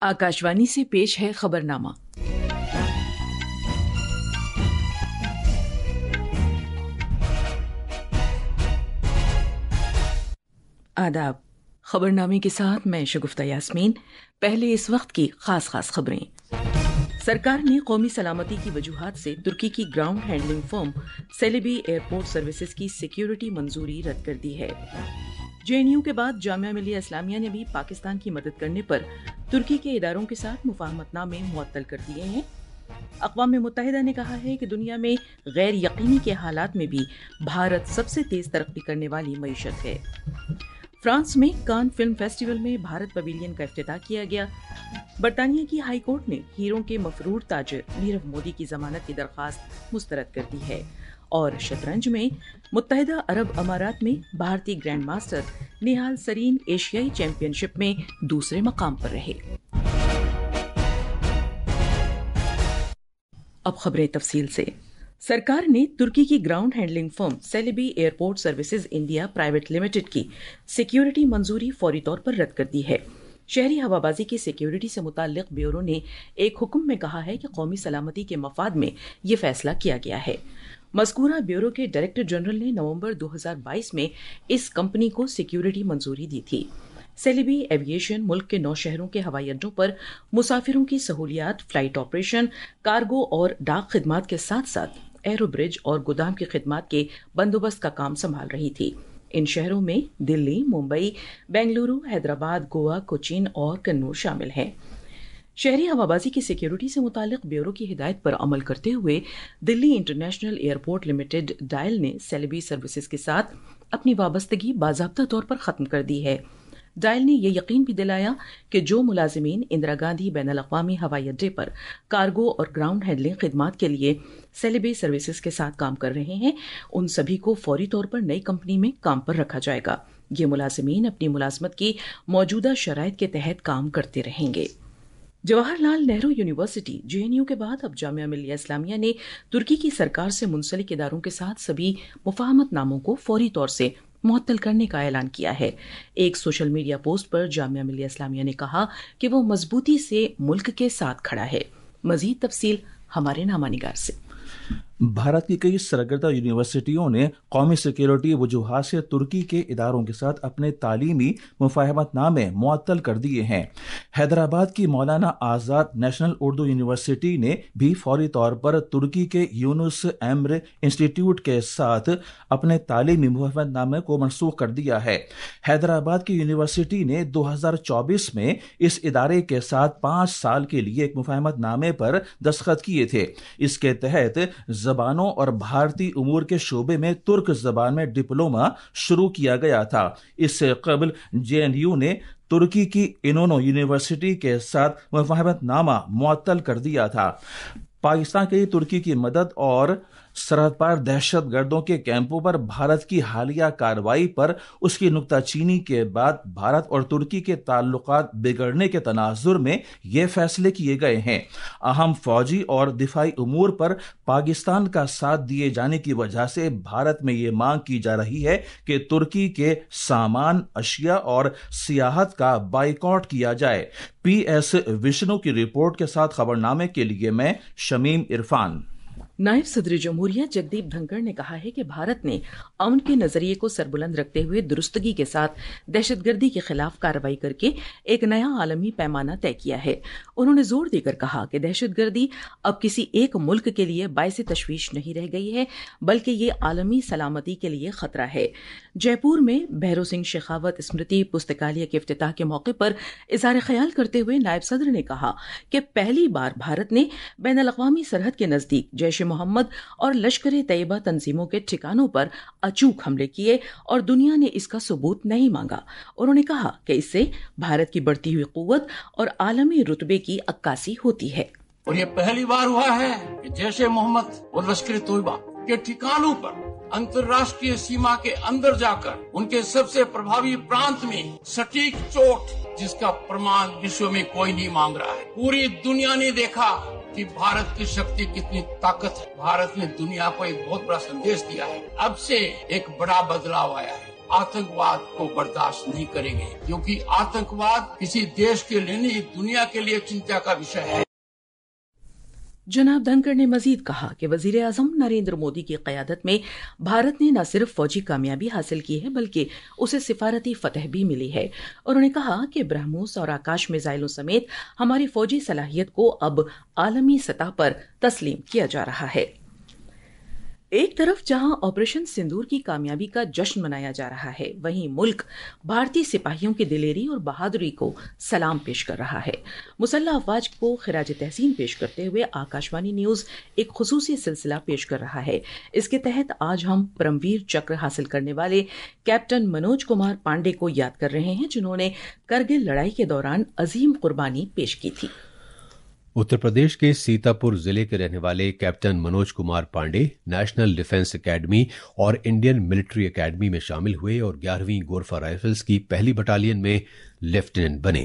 आकाशवाणी से पेश है खबरनामा। आदाब। खबरनामे के साथ मैं शगुफ्ता यास्मीन। पहले इस वक्त की खास खबरें। सरकार ने कौमी सलामती की वजूहात से तुर्की की ground handling firm Celebi airport services की सिक्योरिटी मंजूरी रद्द कर दी है। जेएनयू के बाद जामिया मिलिया इस्लामिया ने भी पाकिस्तान की मदद करने पर तुर्की के इदारों के साथ मुफाहमतनामे मुअत्तल कर दिए हैं। अक़वाम मुत्तहिदा ने कहा है कि दुनिया में गैर यकीनी के हालात में भी भारत सबसे तेज तरक्की करने वाली मईशत है। फ्रांस में कान फिल्म फेस्टिवल में भारत पवेलियन का इफ्तिताह किया गया। बरतानिया की हाई कोर्ट ने हीरों के मफरूर ताजिर नीरव मोदी की जमानत की दरख्वास्त मुस्तरद कर दी है। और शतरंज में मुत्तहिदा अरब अमारात में भारतीय ग्रैंड मास्टर निहाल सरीन एशियाई चैंपियनशिप में दूसरे मकाम पर रहे। अब खबरें तफसील से। सरकार ने तुर्की की ground handling firm Celebi airport services India private limited की सिक्योरिटी मंजूरी फौरी तौर पर रद्द कर दी है। शहरी हवाबाजी की सिक्योरिटी से मुताल्लिक ब्यूरो ने एक हुक्म में कहा है कि कौमी सलामती के मफाद में ये फैसला किया गया है। मज़कूरा ब्यूरो के डायरेक्टर जनरल ने नवंबर 2022 में इस कंपनी को सिक्योरिटी मंजूरी दी थी। सेलेबी एविएशन मुल्क के 9 शहरों के हवाई अड्डों पर मुसाफिरों की सहूलियात, फ्लाइट ऑपरेशन, कार्गो और डाक खिदमात के साथ साथ एरो ब्रिज और गोदाम की खिदमात के बंदोबस्त का काम संभाल रही थी। इन शहरों में दिल्ली, मुंबई, बेंगलुरु, हैदराबाद, गोवा, कोचीन और कन्नूर शामिल हैं। शहरी हवाबाजी की सिक्योरिटी से मुतालिक ब्यूरो की हिदायत पर अमल करते हुए Delhi international airport limited dial ने सेलेबी सर्विसेज के साथ अपनी वाबस्तगी बाज़ाब्ता तौर पर ख़त्म कर दी है। डायल ने यह यकीन भी दिलाया कि जो मुलाजिमीन इंदिरा गांधी बैनुल अक़वामी हवाई अड्डे पर कार्गो और ग्राउंड हैंडलिंग खिदमात के लिए सेलेबी सर्विसेज के साथ काम कर रहे हैं, उन सभी को फौरी तौर पर नई कंपनी में काम पर रखा जाएगा। ये मुलाजिमीन अपनी मुलाजमत की मौजूदा शराइत के तहत काम करते रहेंगे। जवाहरलाल नेहरू यूनिवर्सिटी जेएनयू के बाद अब जामिया मिलिया इस्लामिया ने तुर्की की सरकार से मुंसलिक इदारों के साथ सभी मुफाहमतनामों को फौरी तौर से मुअत्तल करने का ऐलान किया है। एक सोशल मीडिया पोस्ट पर जामिया मिलिया इस्लामिया ने कहा कि वो मजबूती से मुल्क के साथ खड़ा है। मजीद तफसील हमारे नामानिगार से। भारत की कई सरकर्दा यूनिवर्सिटियों ने कौमी सिक्योरिटी वजूहात से तुर्की के इदारों के साथ अपने तालीमी मुफाहमतनामे मुअत्तल कर दिए हैं। हैदराबाद की मौलाना आज़ाद नेशनल उर्दू यूनिवर्सिटी ने भी फौरी तौर पर तुर्की के यूनुस एम्र इंस्टीट्यूट के साथ अपने तालीमी मुफाहमतनामे को मनसूख कर दिया है। हैदराबाद की यूनिवर्सिटी ने 2024 में इस इदारे के साथ 5 साल के लिए एक मुफाहमतनामे पर दस्तखत किए थे। इसके तहत ज़बानों और भारतीय उमूर के शोबे में तुर्क ज़बान में डिप्लोमा शुरू किया गया था। इससे कबल जेएनयू ने तुर्की की इनोनो यूनिवर्सिटी के साथ मुफाहमतनामा मुअत्तल कर दिया था। पाकिस्तान के लिए तुर्की की मदद और सरहद पार दहशत गर्दों के कैंपों पर भारत की हालिया कार्रवाई पर उसकी नुक्ताचीनी के बाद भारत और तुर्की के ताल्लुकात बिगड़ने के तनाजुर में ये फैसले किए गए हैं। अहम फौजी और दिफाई उमूर पर पाकिस्तान का साथ दिए जाने की वजह से भारत में ये मांग की जा रही है कि तुर्की के सामान, अशिया और सियाहत का बाइकआउट किया जाए। PS विष्णु की रिपोर्ट के साथ खबरनामे के लिए मैं शमीम इरफान। नायब सदर जमहूरिया जगदीप धनखड़ ने कहा है कि भारत ने अमन के नजरिए को सरबुलंद रखते हुए दुरुस्तगी के साथ दहशतगर्दी के खिलाफ कार्रवाई करके एक नया आलमी पैमाना तय किया है। उन्होंने जोर देकर कहा कि दहशतगर्दी अब किसी एक मुल्क के लिए बायसे तशवीश नहीं रह गई है, बल्कि ये आलमी सलामती के लिए खतरा है। जयपुर में भैरो सिंह शेखावत स्मृति पुस्तकालय के इफ्तिताह के मौके पर इज़हार ख्याल करते हुए नायब सदर ने कहा कि पहली बार भारत ने बैनुल अक़वामी सरहद के नजदीक जैश मोहम्मद और लश्कर तैयबा तंजीमों के ठिकानों पर अचूक हमले किए और दुनिया ने इसका सबूत नहीं मांगा। उन्होंने कहा कि इससे भारत की बढ़ती हुई कुव्वत और आलमी रुतबे की अक्कासी होती है। और ये पहली बार हुआ है कि जैश मोहम्मद और लश्कर तैयबा के ठिकानों पर अंतर्राष्ट्रीय सीमा के अंदर जाकर उनके सबसे प्रभावी प्रांत में सटीक चोट, जिसका प्रमाण विश्व में कोई नहीं मांग रहा है। पूरी दुनिया ने देखा कि भारत की शक्ति कितनी ताकत है। भारत ने दुनिया को एक बहुत बड़ा संदेश दिया है। अब से एक बड़ा बदलाव आया है। आतंकवाद को बर्दाश्त नहीं करेंगे, क्योंकि आतंकवाद किसी देश के लिए नहीं, दुनिया के लिए चिंता का विषय है। जनाब धनखड़ ने मजीद कहा कि वजीर आजम नरेंद्र मोदी की क़यादत में भारत ने न सिर्फ फौजी कामयाबी हासिल की है बल्कि उसे सिफारती फतह भी मिली है। उन्होंने कहा कि ब्रह्मोस और आकाश मिसाइलों समेत हमारी फौजी सलाहियत को अब आलमी सतह पर तस्लीम किया जा रहा है। एक तरफ जहां ऑपरेशन सिंदूर की कामयाबी का जश्न मनाया जा रहा है, वहीं मुल्क भारतीय सिपाहियों की दिलेरी और बहादुरी को सलाम पेश कर रहा है। मुसल्लह अफवाज को खिराज तहसीन पेश करते हुए आकाशवाणी न्यूज एक खुसूसी सिलसिला पेश कर रहा है। इसके तहत आज हम परमवीर चक्र हासिल करने वाले कैप्टन मनोज कुमार पांडे को याद कर रहे हैं, जिन्होंने करगिल लड़ाई के दौरान अजीम कुर्बानी पेश की थी। उत्तर प्रदेश के सीतापुर जिले के रहने वाले captain Manoj Kumar Pandey national defence academy और इंडियन मिलिट्री एकेडमी में शामिल हुए और 11वीं गोरफा राइफल्स की पहली बटालियन में लेफ्टिनेंट बने।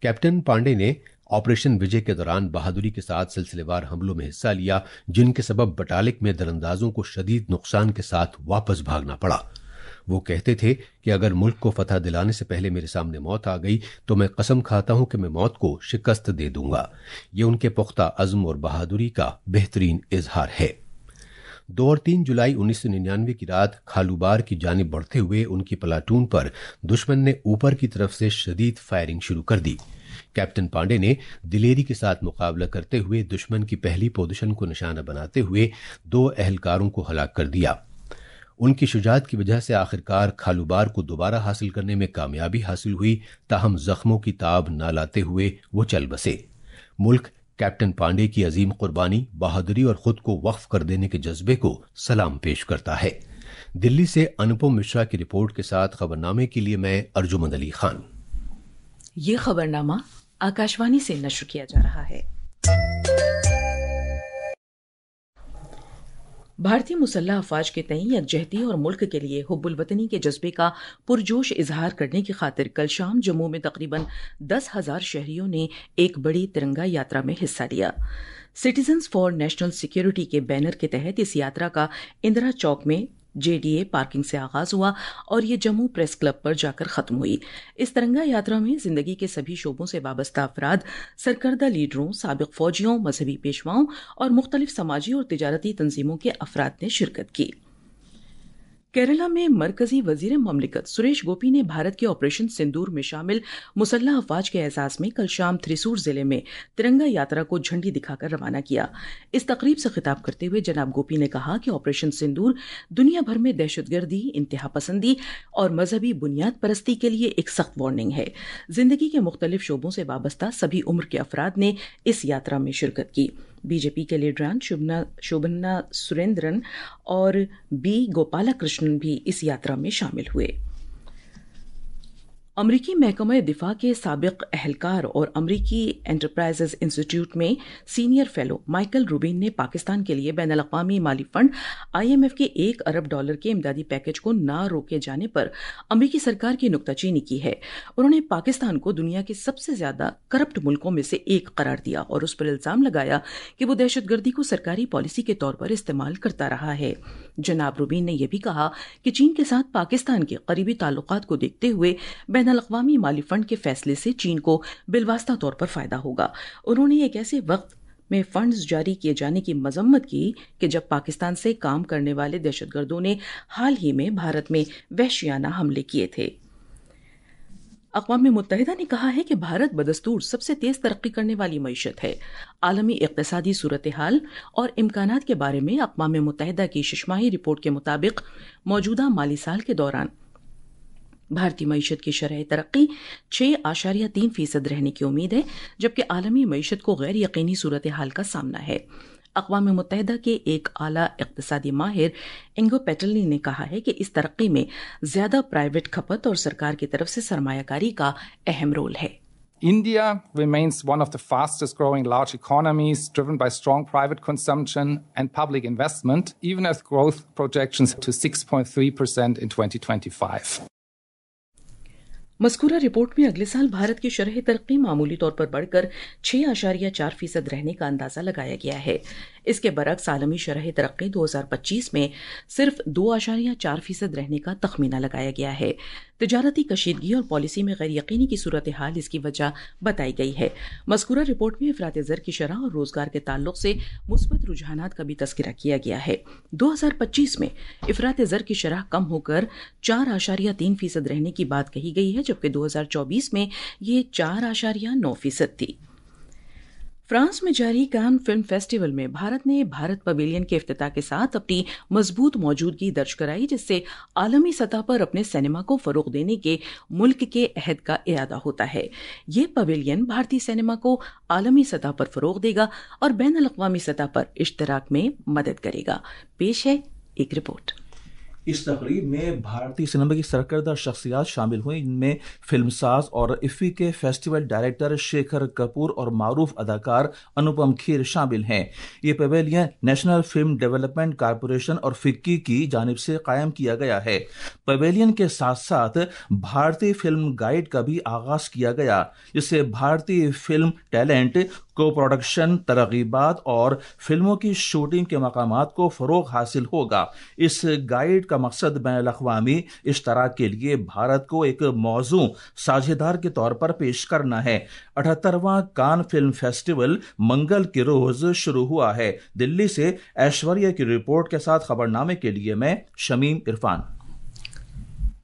कैप्टन पांडे ने ऑपरेशन विजय के दौरान बहादुरी के साथ सिलसिलेवार हमलों में हिस्सा लिया, जिनके सबब बटालिक में दरअंदाजों को शदीद नुकसान के साथ वापस भागना पड़ा। वो कहते थे कि अगर मुल्क को फतह दिलाने से पहले मेरे सामने मौत आ गई तो मैं कसम खाता हूं कि मैं मौत को शिकस्त दे दूंगा। ये उनके पुख्ता अज़्म और बहादुरी का बेहतरीन इजहार है। 2 और 3 जुलाई 1999 की रात खालूबार की जानिब बढ़ते हुए उनकी प्लाटून पर दुश्मन ने ऊपर की तरफ से शदीद फायरिंग शुरू कर दी। कैप्टन पांडे ने दिलेरी के साथ मुकाबला करते हुए दुश्मन की पहली पोजीशन को निशाना बनाते हुए 2 अहलकारों को हलाक कर दिया। उनकी शुजाअत की वजह से आखिरकार खालूबार को दोबारा हासिल करने में कामयाबी हासिल हुई, ताहम जख्मों की ताब न लाते हुए वो चल बसे। मुल्क कैप्टन पांडे की अजीम कुर्बानी, बहादुरी और खुद को वक्फ कर देने के जज्बे को सलाम पेश करता है। दिल्ली से अनुपम मिश्रा की रिपोर्ट के साथ खबरनामे के लिए मैं अर्जुमंद अली खान। ये खबरनामा आकाशवाणी से नश्र किया जा रहा है। भारतीय मुसल्लह अफवाज के तईं यकजहती और मुल्क के लिए हुब्बुल वतनी के जज्बे का पुरजोश इजहार करने की खातिर कल शाम जम्मू में तकरीबन 10,000 शहरियों ने एक बड़ी तिरंगा यात्रा में हिस्सा लिया। सिटीजन्स फॉर नेशनल सिक्योरिटी के बैनर के तहत इस यात्रा का इंदिरा चौक में JDA पार्किंग से आगाज हुआ और ये जम्मू प्रेस क्लब पर जाकर खत्म हुई। इस तिरंगा यात्रा में जिंदगी के सभी शोबों से वाबस्ता अफराद, सरकर्दा लीडरों, साबिक फौजियों, मजहबी पेशवाओं और मुख्तलिफ समाजी और तिजारती तंजीमों के अफराद ने शिरकत की। केरला में मरकजी वजीर ममलिकत सुरेश गोपी ने भारत के ऑपरेशन सिंदूर में शामिल मुसल्लह अफवाज के एजाज में कल शाम थ्रिसूर जिले में तिरंगा यात्रा को झंडी दिखाकर रवाना किया। इस तकरीब से खिताब करते हुए जनाब गोपी ने कहा कि ऑपरेशन सिंदूर दुनिया भर में दहशतगर्दी, इंतहा पसंदी और मजहबी बुनियाद परस्ती के लिए एक सख्त वार्निंग है। जिंदगी के मुख्तलिफ शोबों से वाबस्ता सभी उम्र के अफराद ने इस यात्रा में शिरकत की। बीजेपी के लीडरान शोभना सुरेंद्रन और बी गोपालकृष्णन भी इस यात्रा में शामिल हुए। अमरीकी महकमा दिफा के साबिक अहलकार और अमरीकी एंटरप्राइजेज इंस्टीट्यूट में सीनियर फेलो माइकल रूबिन ने पाकिस्तान के लिए बैनुल अक़वामी माली फंड IMF के $1 अरब के इमदादी पैकेज को न रोके जाने पर अमरीकी सरकार की नुक्ताचीनी की है। उन्होंने पाकिस्तान को दुनिया के सबसे ज्यादा करप्ट मुल्कों में से एक करार दिया और उस पर इल्जाम लगाया कि वो दहशतगर्दी को सरकारी पॉलिसी के तौर पर इस्तेमाल करता रहा है। जनाब रूबिन ने यह भी कहा कि चीन के साथ पाकिस्तान के करीबी ताल्लुकात को देखते हुए बैनुल-अक़वामी माली फंड के फैसले से चीन को बिलवास्ता तौर पर फायदा होगा। उन्होंने एक ऐसे वक्त में फंड्स जारी किए जाने की मजम्मत की कि जब पाकिस्तान से काम करने वाले दहशतगर्दों ने हाल ही में भारत में वहशियाना हमले किए थे। अक़वाम मुत्तहिदा ने कहा है कि भारत बदस्तूर सबसे तेज तरक्की करने वाली मईशत है। आलमी इक़्तिसादी सूरत हाल और इम्कानात के बारे में अक़वाम मुत्तहिदा की शशमाही रिपोर्ट के मुताबिक मौजूदा माली साल के दौरान भारतीय मईशत की शरह तरक्की 6.3% रहने की उम्मीद है, जबकि आलमी मईशत को गैर यकीनी सूरत हाल का सामना है। अक़वाम मुत्तहिदा के एक आला इक़्तिसादी माहिर इंगो पेटली ने कहा है कि इस तरक्की में ज्यादा प्राइवेट खपत और सरकार की तरफ से सरमायाकारी का अहम रोल है। India remains one of the fastest growing large economies, driven by strong private consumption and public investment, even as growth projections to 6.3% in 2025. मज़कूरा report में अगले साल भारत की शरह तरक्की मामूली तौर पर बढ़कर 6.4% रहने का अंदाजा लगाया गया है। اس کے برعکس عالمی شرح ترقی 2025 میں صرف 2.4% رہنے کا تخمینہ لگایا گیا ہے۔ تجارتی کشیدگی اور پالیسی میں غیر یقینی کی صورتحال اس کی وجہ بتائی گئی ہے۔ مذکورہ رپورٹ میں افراط زر کی شرح اور روزگار کے تعلق سے مثبت رجحانات کا بھی تذکرہ کیا گیا ہے۔ 2025 میں افراط زر کی شرح کم ہو کر 4.3% رہنے کی بات کہی گئی ہے، جبکہ 2024 میں یہ 4.9% تھی۔ فرانس میں جاری کان فلم فیسٹیول میں بھارت نے بھارت پویلین کے افتتاح کے ساتھ اپنی مضبوط موجودگی درج کرائی، جس سے عالمی سطح پر اپنے سینما کو فروغ دینے کے ملک کے عہد کا اعادہ ہوتا ہے۔ یہ پویلین بھارتی سینما کو عالمی سطح پر فروغ دے گا اور بین الاقوامی سطح پر اشتراک میں مدد کرے گا۔ پیش ہے ایک رپورٹ۔ اس تقریب میں بھارتی سینما کی سرکردہ شخصیات شامل ہوئیں، ان میں فلم ساز اور افی کے فیسٹیول ڈائریکٹر شیکھر کپور اور معروف اداکار انوپم کھیر شامل ہیں۔ یہ pavilion national film development corporation اور فکی کی جانب سے قائم کیا گیا ہے۔ پویلین کے ساتھ ساتھ بھارتی فلم گائیڈ کا بھی آغاز کیا گیا، جس سے بھارتی فلم ٹیلنٹ کو پروڈکشن، ترغیبات اور فلموں کی شوٹنگ کے مقامات کو فروغ حاصل ہوگا۔ اس گائیڈ کا مقصد بین الاقوامی اشتراک کے لیے بھارت کو ایک موزوں ساجھیدار کے طور پر پیش کرنا ہے۔ 78واں کان فلم فیسٹیول منگل کے روز شروع ہوا ہے۔ دلی سے ایشوریہ کی رپورٹ کے ساتھ خبرنامے کے لیے میں شمیم عرفان۔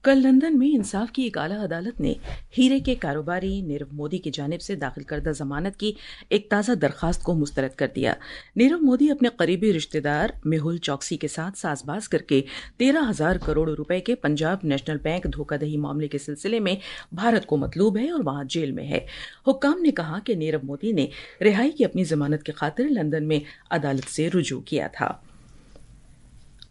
کل لندن میں انصاف کی ایک اعلیٰ عدالت نے ہیرے کے کاروباری نیرو مودی کی جانب سے داخل کردہ ضمانت کی ایک تازہ درخواست کو مسترد کر دیا۔ نیرو مودی اپنے قریبی رشتہ دار میہول چوکسی کے ساتھ ساز باز کر کے 13,000 کروڑ روپے کے پنجاب نیشنل بینک دھوکہ دہی معاملے کے سلسلے میں بھارت کو مطلوب ہے اور وہاں جیل میں ہے۔ حکام نے کہا کہ نیرو مودی نے رہائی کی اپنی ضمانت کی خاطر لندن میں عدالت سے رجوع کیا تھا۔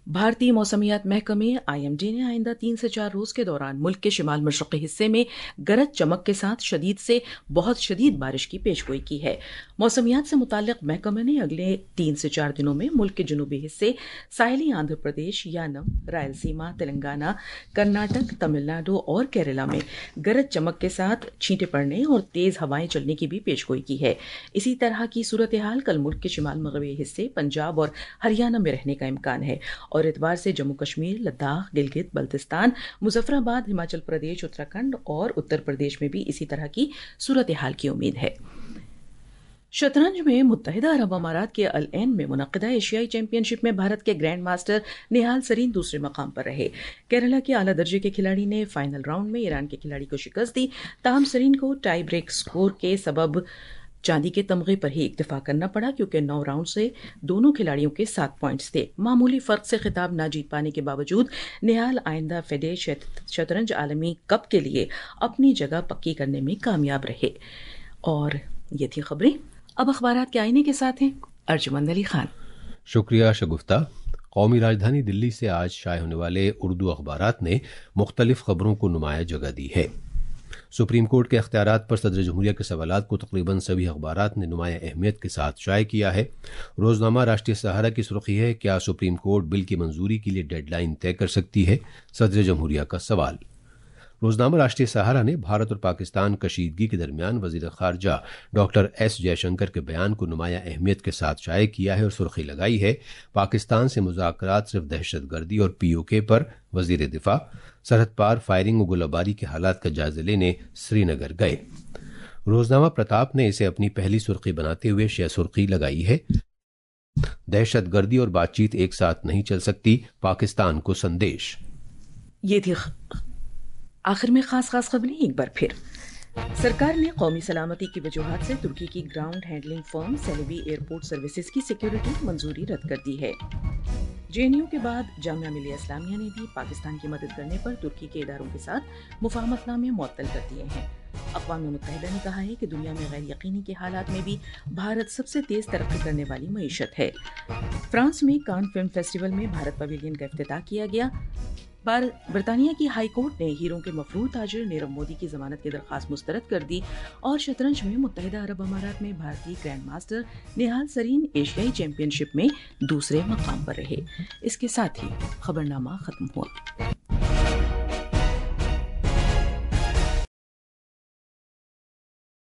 بھارتی موسمیات محکمے IMD نے آئندہ 3 سے 4 روز کے دوران ملک کے شمال مشرقی حصے میں گرج چمک کے ساتھ شدید سے بہت شدید بارش کی پیشگوئی کی ہے۔ موسمیات سے متعلق محکمے نے اگلے 3 سے 4 دنوں میں ملک کے جنوبی حصے، ساحلی آندھرا پردیش، یانم، رائلسیما، تلنگانہ، کرناٹک، تمل ناڈو اور کیرلا میں گرج چمک کے ساتھ چھینٹے پڑنے اور تیز ہوائیں چلنے کی بھی پیشگوئی کی ہے۔ اسی طرح کی صورتحال کل ملک کے شمال مغربی حصے، پنجاب اور ہریانہ میں رہنے کا امکان ہے اور اتوار سے جموں کشمیر، لداخ، گلگت بلتستان، مظفر آباد، ہماچل پردیش، اتراکھنڈ اور اتر پردیش میں بھی اسی طرح کی صورتحال کی امید ہے۔ شطرنج میں متحدہ عرب امارات کے العین میں منعقدہ ایشیائی چیمپئن شپ میں بھارت کے گرینڈ ماسٹر نہال سرین دوسرے مقام پر رہے۔ کیرلا کے اعلیٰ درجے کے کھلاڑی نے فائنل راؤنڈ میں ایران کے کھلاڑی کو شکست دی۔ تاہم سرین کو ٹائی بریک سکور کے سبب چاندی کے تمغے پر ہی اکتفا کرنا پڑا، کیونکہ 9 راؤنڈ سے دونوں کھلاڑیوں کے 7 پوائنٹس تھے۔ معمولی فرق سے خطاب نہ جیت پانے کے باوجود نہال آئندہ فیڈے شطرنج عالمی کپ کے لیے اپنی جگہ پکی کرنے میں کامیاب رہے۔ اور یہ تھی خبریں۔ اب اخبارات کے آئینے کے ساتھ ہیں ارجمند علی خان۔ شکریہ شگفتہ۔ قومی راجدھانی دلی سے آج شائع ہونے والے اردو اخبارات نے مختلف خبروں کو نمایاں جگہ دی ہے۔ سپریم کورٹ کے اختیارات پر صدر جمہوریہ کے سوالات کو تقریباً سبھی اخبارات نے نمایاں اہمیت کے ساتھ شائع کیا ہے۔ روزنامہ راشٹریہ سہارا کی سرخی ہے، کیا سپریم کورٹ بل کی منظوری کے لیے ڈیڈ لائن طے کر سکتی ہے؟ صدر جمہوریہ کا سوال۔ روزنامہ راشٹریہ سہارا نے بھارت اور پاکستان کشیدگی کے درمیان وزیر خارجہ ڈاکٹر ایس جے شنکر کے بیان کو نمایاں اہمیت کے ساتھ شائع کیا ہے اور سرخی لگائی ہے، پاکستان سے مذاکرات صرف دہشت گردی اور POK پر۔ وزیر دفاع سرحد پار فائرنگ و گولہ باری کے حالات کا جائزہ لینے سری نگر گئے۔ روزنامہ پرتاپ نے اسے اپنی پہلی سرخی بناتے ہوئے شہ سرخی لگائی ہے، دہشت گردی اور بات چیت ایک ساتھ نہیں چل سکتی، پاکستان کو سندیش۔ یہ تھی آخر میں خاص خبریں ایک بار پھر۔ سرکار نے قومی سلامتی کی وجوہات سے ترکی کی گراؤنڈ ہینڈلنگ فرم سیلیبی ایئرپورٹ سروسز کی سیکیورٹی منظوری رد کر دی ہے۔ JNU کے بعد جامعہ ملیہ اسلامیہ نے بھی پاکستان کی مدد کرنے پر ترکی کے اداروں کے ساتھ مفاہمت نامے معطل کر دیے ہیں۔ اقوام متحدہ نے کہا ہے کہ دنیا میں غیر یقینی کے حالات میں بھی بھارت سب سے تیز ترقی کرنے والی معیشت ہے۔ فرانس میں کان فلم فیسٹیول میں بھارت پویلین کا افتتاح کیا گیا۔ برطانیہ کی ہائی کورٹ نے ہیروں کے مفروض تاجر نیرو مودی کی ضمانت کی درخواست مسترد کر دی، اور شطرنج میں متحدہ عرب امارات میں بھارتی گرینڈ ماسٹر نہال سرین ایشیائی چیمپئن شپ میں دوسرے مقام پر رہے۔ اس کے ساتھ ہی خبرنامہ ختم ہوا۔